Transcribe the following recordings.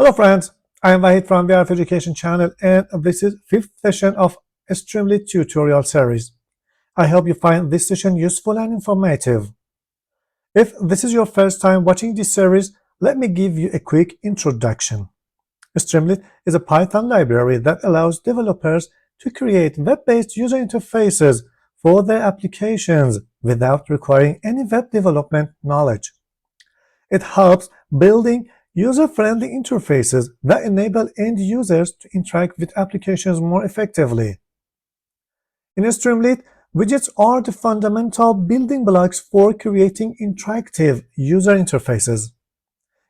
Hello friends, I am Wahid from VRF Education channel and this is 5th session of a Streamlit tutorial series. I hope you find this session useful and informative. If this is your first time watching this series, let me give you a quick introduction. Streamlit is a Python library that allows developers to create web-based user interfaces for their applications without requiring any web development knowledge. It helps building user-friendly interfaces that enable end users to interact with applications more effectively. In Streamlit, widgets are the fundamental building blocks for creating interactive user interfaces.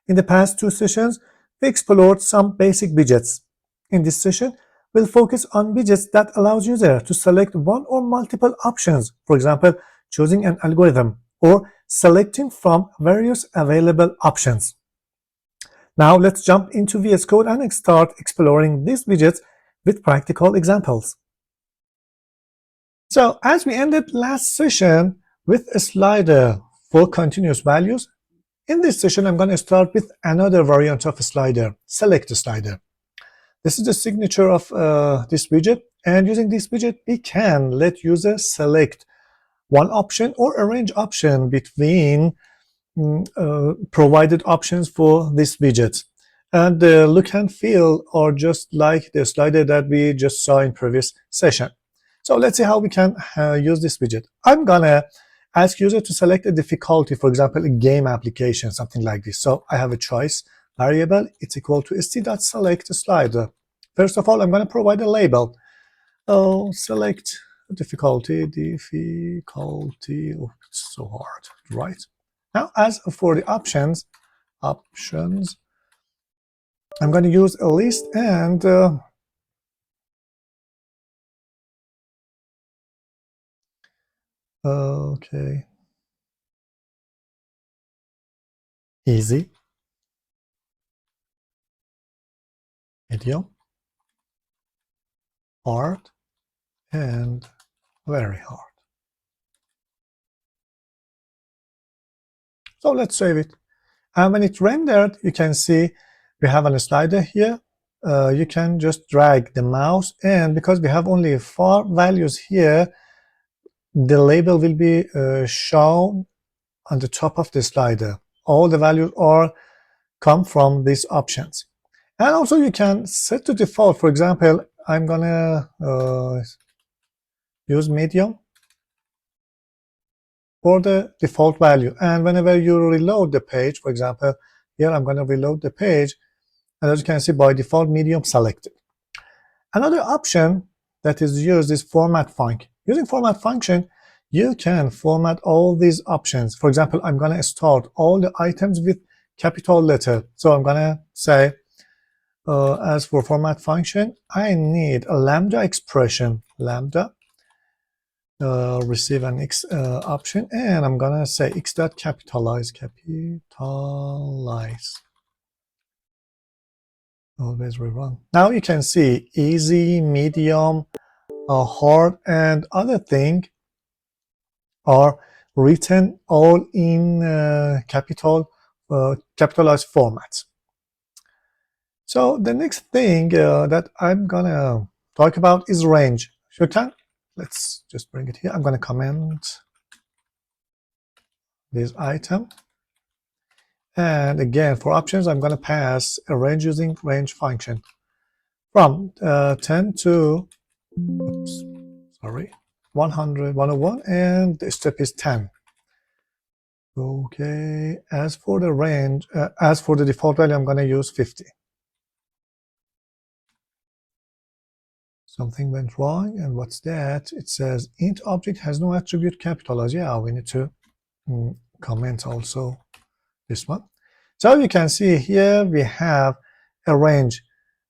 In the past 2 sessions, we explored some basic widgets. In this session, we'll focus on widgets that allows users to select one or multiple options, for example, choosing an algorithm or selecting from various available options. Now let's jump into VS Code and start exploring these widgets with practical examples. So as we ended last session with a slider for continuous values, in this session I'm going to start with another variant of a slider, SelectSlider. This is the signature of this widget, and using this widget we can let users select one option or arrange option between provided options for this widget, and the look and feel are just like the slider that we just saw in previous session. So let's see how we can use this widget. I'm gonna ask user to select a difficulty, for example a game application, something like this. So I have a choice variable, it's equal to st.SelectSlider. First of all, I'm going to provide a label. Select difficulty, oh, it's so hard, right? Now, as for the options, I'm going to use a list and okay, easy, medium, hard, and very hard. So let's save it. And when it's rendered, you can see we have a slider here. You can just drag the mouse, and because we have only 4 values here, the label will be shown on the top of the slider. All the values come from these options. And also you can set to default. For example, I'm gonna use medium for the default value, and whenever you reload the page, for example here I'm going to reload the page, and as you can see by default medium selected. Another option that is used is format func. Using format function, you can format all these options. For example, I'm going to start all the items with capital letter, so I'm going to say as for format function, I need a lambda expression, lambda receive an x option, and I'm gonna say x dot capitalize, always rerun. Now you can see easy, medium, hard, and other thing are written all in capitalized formats. So the next thing that I'm gonna talk about is range. Let's just bring it here. I'm going to comment this item. And again, for options, I'm going to pass a range using range function from 10 to 100, 101, and the step is 10. Okay, as for the range, as for the default value, I'm going to use 50. Something went wrong, and what's that? It says int object has no attribute capitalized. Yeah, we need to comment also this one. So you can see here we have a range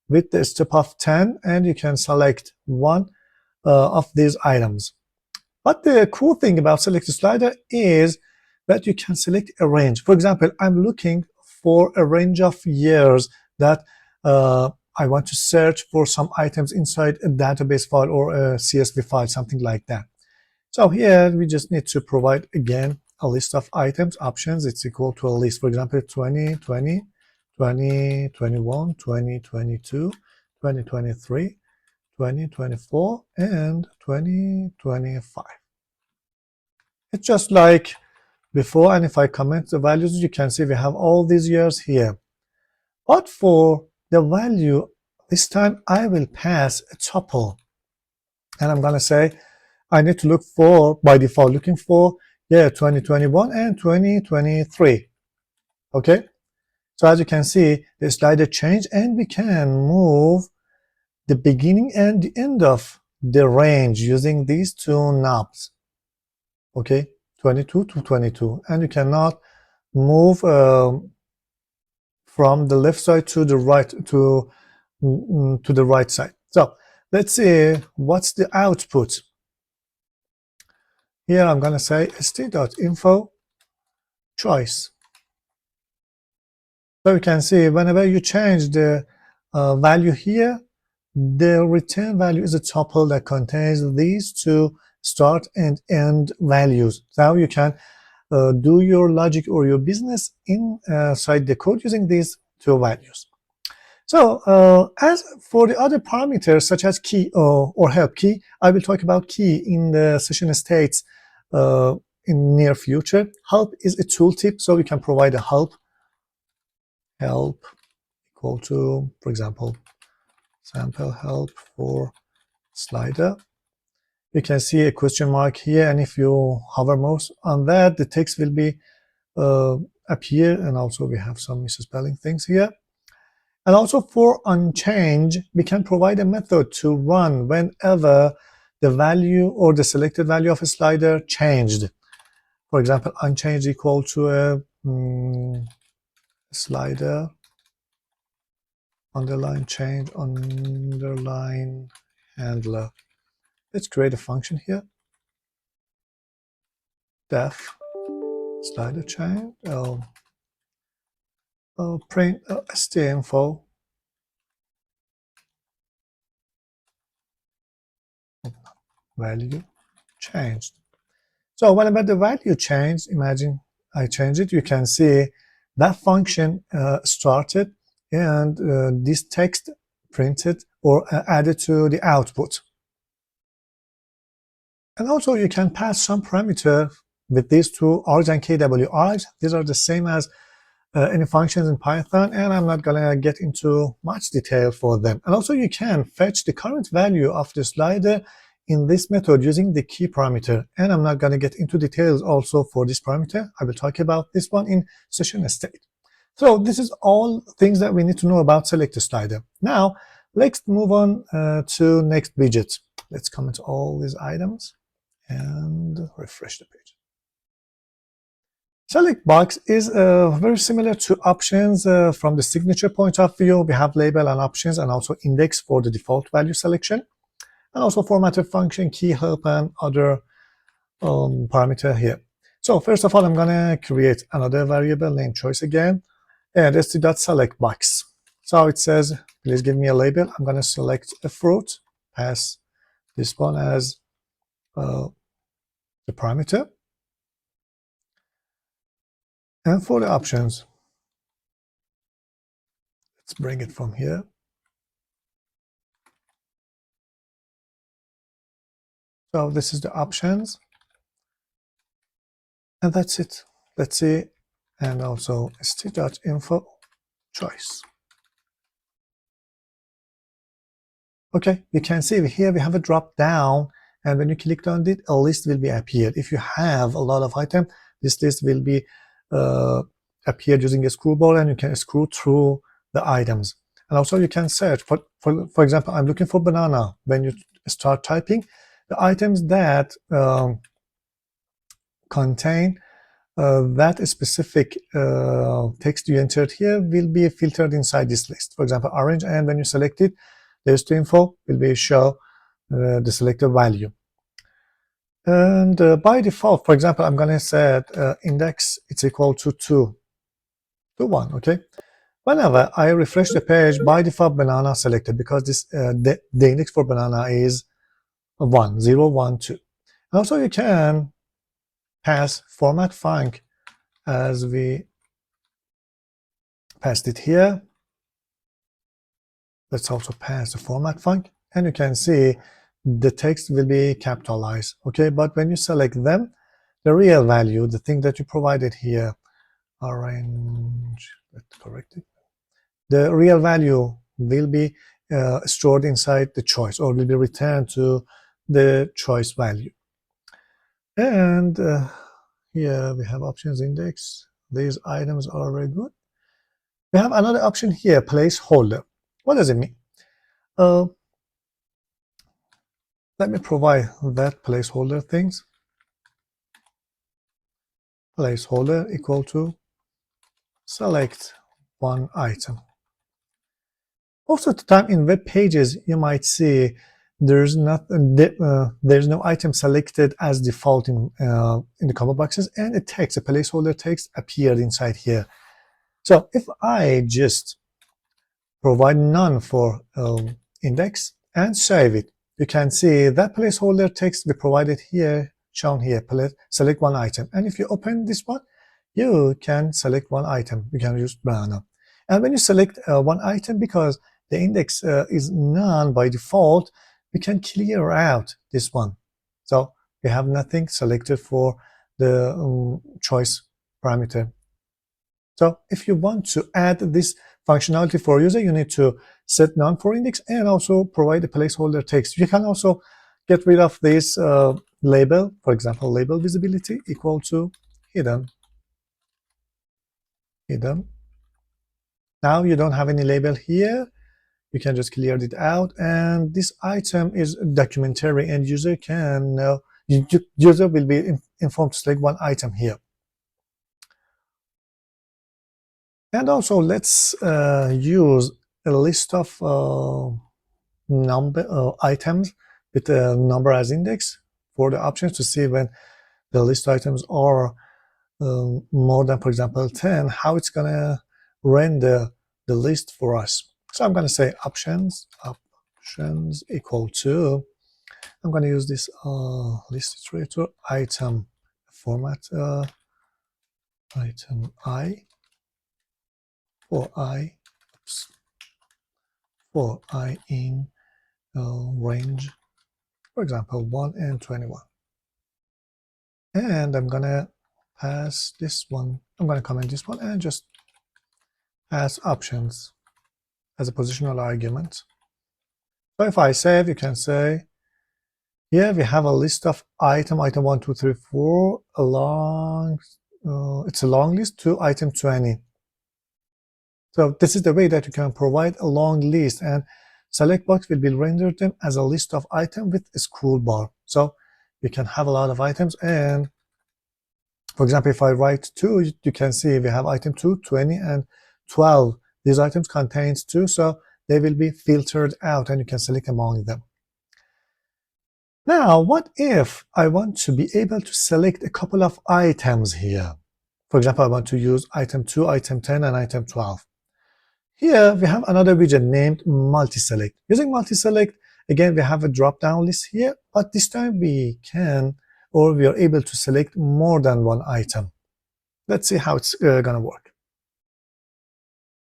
with the step of 10, and you can select one of these items. But the cool thing about SelectSlider is that you can select a range. For example, I'm looking for a range of years that I want to search for some items inside a database file or a CSV file, something like that. So here we just need to provide again a list of items, options. It's equal to a list. For example, 20, 20, 2021, 2022, 2023, 2024, and 2025. It's just like before, and if I comment the values, you can see we have all these years here. But for the value, this time I will pass a tuple. And I'm going to say I need to look for, by default, looking for 2021 and 2023. Okay? So as you can see, the slider changed, and we can move the beginning and the end of the range using these two knobs. Okay? 22 to 22. And you cannot move from the left side to the right to the right side. So let's see what's the output. Here I'm going to say st.info choice. So you can see whenever you change the value here, the return value is a tuple that contains these two start and end values. Now you can do your logic or your business inside the code using these two values. So as for the other parameters such as key or help key, I will talk about key in the session states in near future. Help is a tooltip, so we can provide a help equal to, for example, sample help for slider. You can see a question mark here, and if you hover mouse on that, the text will be appear, and also we have some misspelling things here. And also for unchange, we can provide a method to run whenever the value or the selected value of a slider changed. For example, unchange equal to a slider underline change underline handler. Let's create a function here. Def slider change print st.info value changed. So whenever the value changed, imagine I change it, you can see that function started, and this text printed or added to the output. And also you can pass some parameter with these two args and kwi's. These are the same as any functions in Python, and I'm not going to get into much detail for them. And also you can fetch the current value of the slider in this method using the key parameter. And I'm not going to get into details also for this parameter. I will talk about this one in session state. So this is all things that we need to know about SelectSlider. Now let's move on to next widget. Let's comment all these items and refresh the page. SelectBox is very similar to options from the signature point of view. We have label and options, and also index for the default value selection, and also formatter function, key, help, and other parameter here. So first of all, I'm going to create another variable named choice again, and st.selectBox. So it says, please give me a label. I'm going to select a fruit, pass this one as the parameter. And for the options, let's bring it from here. So this is the options. And that's it. Let's see. And also st.info choice. Okay, you can see here we have a drop down, and when you click on it, a list will be appeared. If you have a lot of items, this list will be appeared using a scroll, and you can scroll through the items. And also you can search for example, I'm looking for banana. When you start typing, the items that contain that specific text you entered here will be filtered inside this list. For example, orange, and when you select it, the st.info will be show the selected value. And by default, for example, I'm going to set index it's equal to 2 to 1. Okay. Whenever I refresh the page, by default banana selected, because this the index for banana is 1, 0, 1, 2. And also you can pass format func as we passed it here. Let's also pass the format func, and you can see the text will be capitalized. Okay, but when you select them, the real value, the thing that you provided here, orange, let's correct it. The real value will be stored inside the choice, or will be returned to the choice value. And here we have options index. These items are very good. We have another option here, placeholder. What does it mean? Let me provide that placeholder things. Placeholder equal to select one item. Most of the time in web pages, you might see there's no item selected as default in the combo boxes, and a text, a placeholder text, appeared inside here. So if I just provide none for index and save it, you can see that placeholder text we provided here, shown here, select one item. And if you open this one, you can select one item. You can use banner. And when you select one item, because the index is none by default, we can clear out this one. So we have nothing selected for the choice parameter. So if you want to add this functionality for user, you need to set none for index and also provide a placeholder text. You can also get rid of this label, for example, label visibility equal to hidden. Now you don't have any label here. You can just clear it out, and this item is documentary, and user can user will be informed to select one item here. And also let's use a list of items with a number as index for the options to see when the list items are more than, for example, 10, how it's gonna render the list for us. So I'm going to say options equal to, I'm going to use this list iterator item format item I for I in range, for example, 1 and 21. And I'm going to pass this one, I'm going to comment this one and just pass options as a positional argument. So if I save, you can say, here we have a list of item 1, 2, 3, 4 along, it's a long list to item 20. So this is the way that you can provide a long list, and SelectBox will be rendered them as a list of items with a scroll bar. So you can have a lot of items, and for example, if I write 2, you can see we have item 2, 20, and 12. These items contains 2, so they will be filtered out, and you can select among them. Now, what if I want to be able to select a couple of items here? For example, I want to use item 2, item 10, and item 12. Here, we have another widget named MultiSelect. Using MultiSelect, again, we have a drop-down list here, but this time we can, or we are able to select more than one item. Let's see how it's going to work.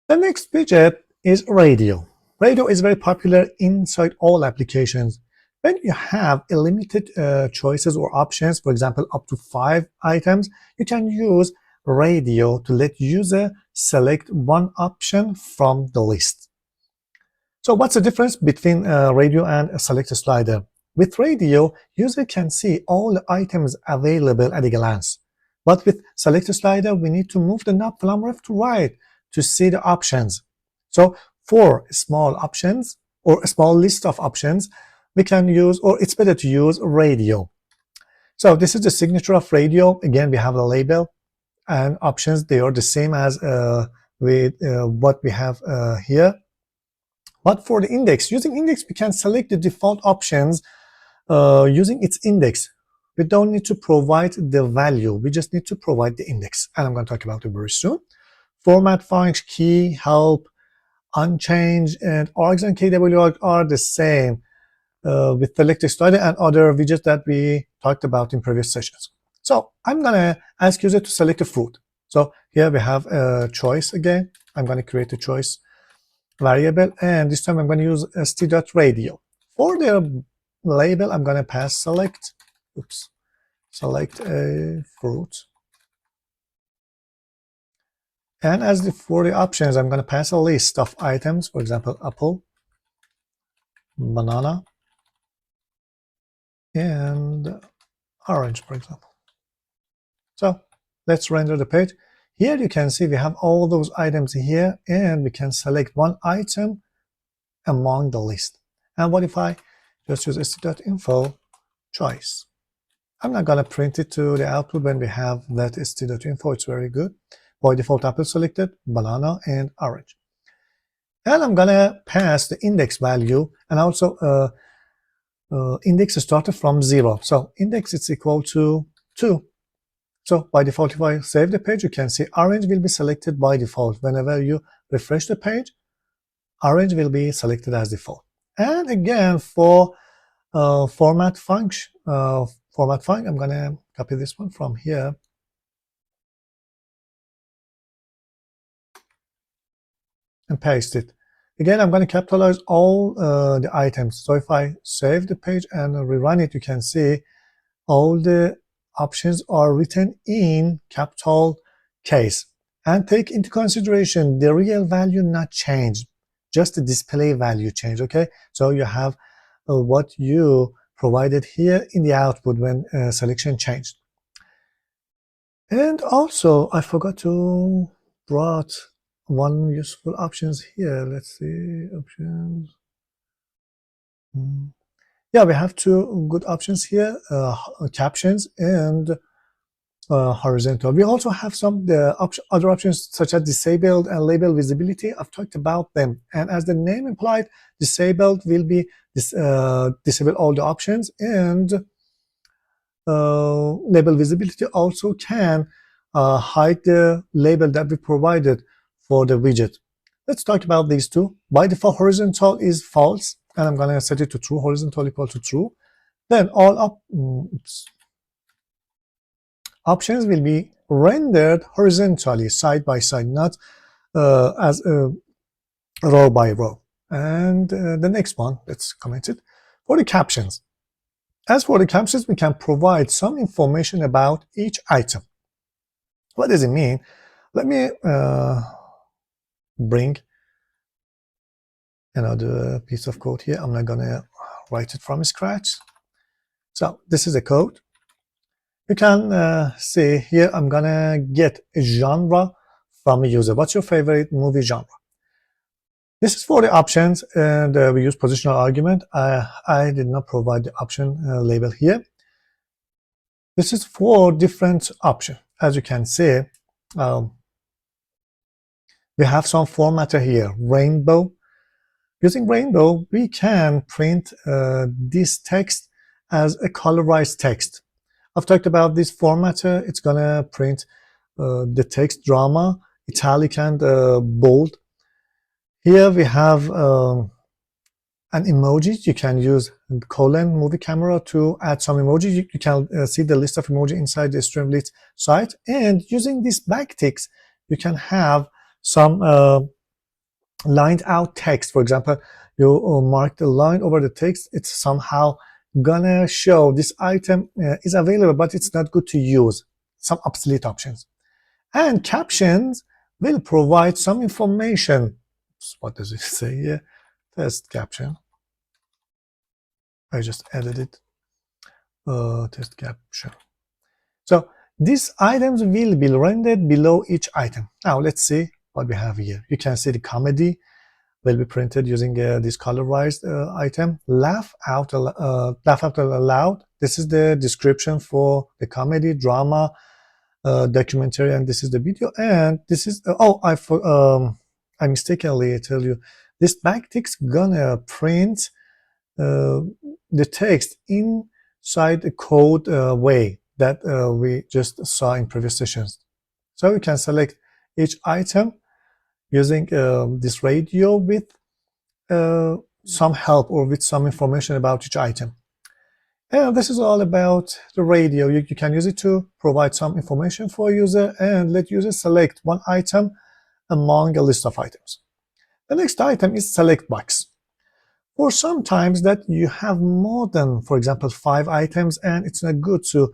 The next widget is radio. Radio is very popular inside all applications. When you have a limited choices or options, for example, up to 5 items, you can use radio to let user select one option from the list. So what's the difference between radio and a SelectSlider? With radio, user can see all the items available at a glance. But with SelectSlider, we need to move the knob from left to right to see the options. So for small options or a small list of options, we can use, or it's better to use radio. So this is the signature of radio. Again, we have a label and options. They are the same as with what we have here. But for the index, using index, we can select the default options using its index. We don't need to provide the value. We just need to provide the index. And I'm going to talk about it very soon. Format function, key, help, unchanged, and args and KW are the same with SelectSlider and other widgets that we talked about in previous sessions. So I'm going to ask user to select a food. So here we have a choice again. I'm going to create a choice variable, and this time I'm going to use st.radio. For the label, I'm going to pass select a fruit. And for the options, I'm going to pass a list of items, for example, apple, banana, and orange, for example. So let's render the page. Here you can see we have all those items here, and we can select one item among the list. And what if I just use st.info choice? I'm not going to print it to the output when we have that st.info. It's very good. By default, apple selected, banana, and orange. And I'm going to pass the index value, and also index started from 0. So index is equal to 2. So by default, if I save the page, you can see orange will be selected by default. Whenever you refresh the page, orange will be selected as default. And again, for format function, I'm going to copy this one from here. And paste it. Again, I'm going to capitalize all the items. So if I save the page and rerun it, you can see all the options are written in capital case. And take into consideration the real value not changed, just the display value change. Okay, so you have what you provided here in the output when selection changed. And also, I forgot to brought one useful options here. Let's see, options. Yeah, we have two good options here, captions and horizontal. We also have some other options such as disabled and label visibility. I've talked about them, and as the name implied, disabled will be disable all the options, and label visibility also can hide the label that we provided for the widget. Let's talk about these two. By default, horizontal is false, and I'm going to set it to true. Horizontal equal to true. Then all options will be rendered horizontally, side by side, not as row by row. And the next one, let's comment it. For the captions. As for the captions, we can provide some information about each item. What does it mean? Let me bring another piece of code here. I'm not going to write it from scratch. So this is a code. You can see here, I'm going to get a genre from a user. What's your favorite movie genre? This is for the options, and we use positional argument. I did not provide the option label here. This is for different options. As you can see, we have some formatter here, rainbow. Using rainbow, we can print this text as a colorized text. I've talked about this formatter. It's going to print the text drama, italic, and bold. Here we have an emoji. You can use colon movie camera to add some emoji. You can see the list of emoji inside the Streamlit site. And using these backticks, you can have some lined out text. For example, you mark the line over the text. It's somehow gonna show this item is available, but it's not good to use. Some obsolete options. And captions will provide some information. What does it say here? Test caption. I just added it. Test caption. So these items will be rendered below each item. Now let's see what we have here. You can see the comedy will be printed using this colorized item. Laugh out loud. This is the description for the comedy, drama, documentary, and this is the video. And this is I mistakenly tell you this backtick's gonna print the text inside the code way that we just saw in previous sessions. So we can select each item using this radio with some help or with some information about each item. And this is all about the radio. You can use it to provide some information for a user and let users select one item among a list of items. The next item is SelectBox. For sometimes that you have more than, for example, 5 items, and it's not good to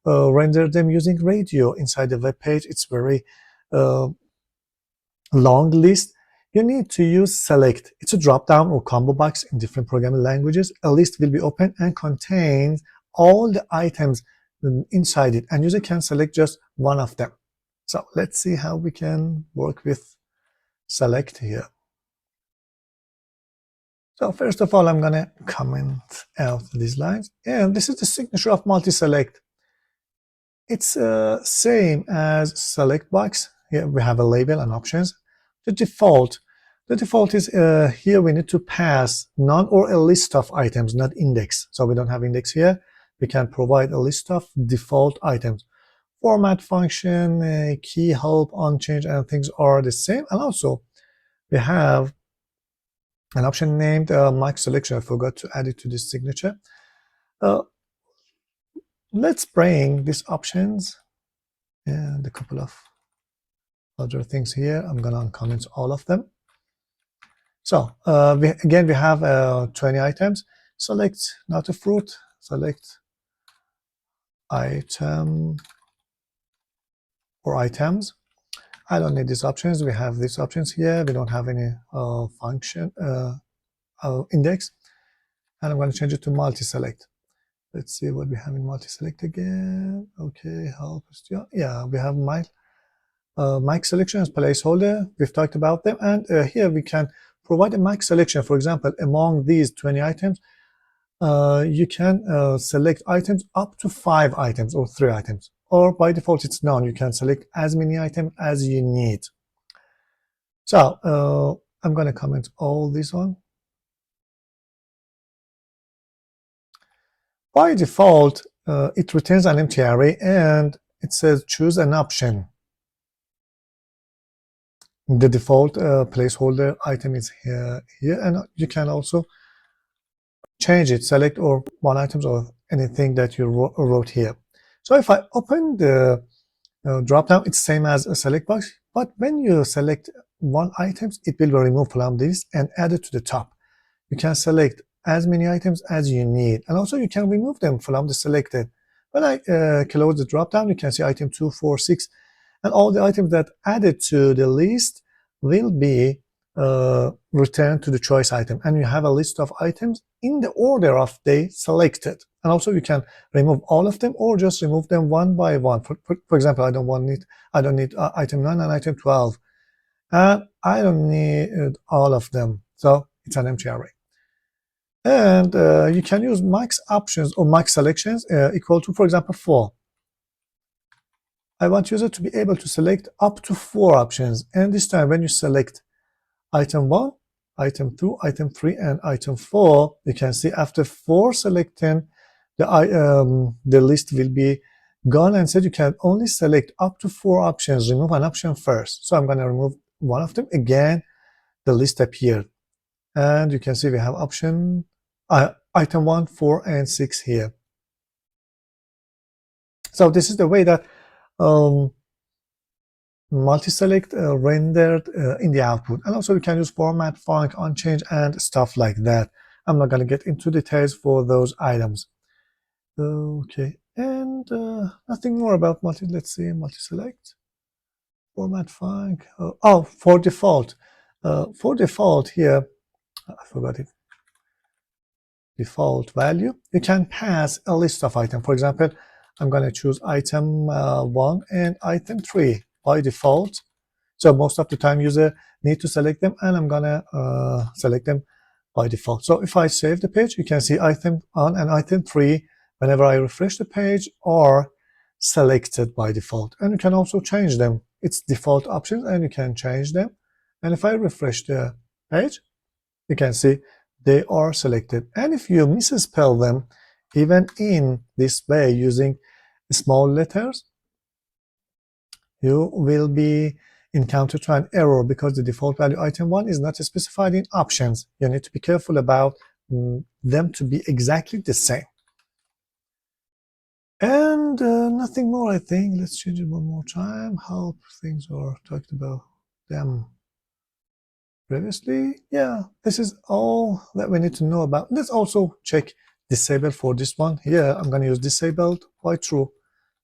render them using radio inside the web page. It's very long list. You need to use select. It's a drop-down or combo box in different programming languages. A list will be open and contains all the items inside it, and user can select just one of them. So let's see how we can work with select here. So first of all, I'm going to comment out these lines. And this is the signature of MultiSelect. It's same as SelectBox. Here we have a label and options. The default is here we need to pass none or a list of items, not index. So we don't have index here. We can provide a list of default items. Format function, key help, unchanged, and things are the same. And also we have an option named mic selection. I forgot to add it to this signature. Let's bring these options and a couple of other things here. I'm going to uncomment all of them. So again, we have 20 items. Select not a fruit. Select item or items. I don't need these options. We have these options here. We don't have any function index. And I'm going to change it to multi-select. Let's see what we have in multi-select again. Okay, help us. Yeah, we have mic selection as placeholder. We've talked about them. And here we can provide a mic selection. For example, among these 20 items, you can select items up to 5 items or 3 items. Or by default, it's none. You can select as many items as you need. So I'm going to comment all this one. By default, it returns an empty array, and it says choose an option. The default placeholder item is here, and you can also change it, select or 1 items or anything that you wrote here. So if I open the drop-down, it's same as a select box, but when you select 1 item, it will be removed from this and added to the top. You can select as many items as you need, and also you can remove them from the selected. When I close the drop-down, you can see item 2, 4, 6, and all the items that added to the list will be returned to the choice item, and you have a list of items in the order of they selected. And also you can remove all of them or just remove them one by one. For example, I don't need item 9 and item 12, and I don't need all of them, so it's an empty array. And you can use max options or max selections equal to, for example, 4. I want user to be able to select up to 4 options, and this time when you select item 1, item 2, item 3, and item 4, you can see after 4 selecting, the list will be gone, and said you can only select up to 4 options. Remove an option first. So I'm going to remove one of them. Again, the list appeared, and you can see we have option item 1, 4, and 6 here. So this is the way that multi-select rendered in the output. And also we can use format, func, unchanged, and stuff like that. I'm not going to get into details for those items. Okay, and nothing more about let's see, multi-select, format, func. Oh, for default. For default here, I forgot it. Default value, you can pass a list of items. For example, I'm going to choose item 1 and item 3 by default. So most of the time user need to select them, and I'm going to select them by default. So if I save the page, you can see item 1 and item 3, whenever I refresh the page, are selected by default. And you can also change them. It's default options, and you can change them. And if I refresh the page, you can see they are selected. And if you misspell them, even in this way using small letters, you will be encountered to an error because the default value item 1 is not specified in options. You need to be careful about them to be exactly the same. And nothing more, I think. Let's change it one more time. How things are talked about. them previously. Yeah, this is all that we need to know about. Let's also check disable for this one. Here I'm going to use disabled by true.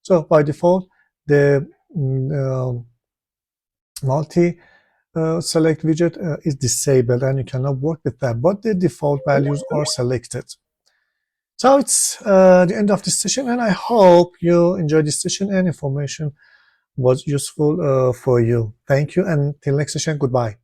So by default, the multi select widget is disabled and you cannot work with that, but the default values are selected. So it's the end of this session, and I hope you enjoyed this session and information was useful for you. Thank you, and till next session, goodbye.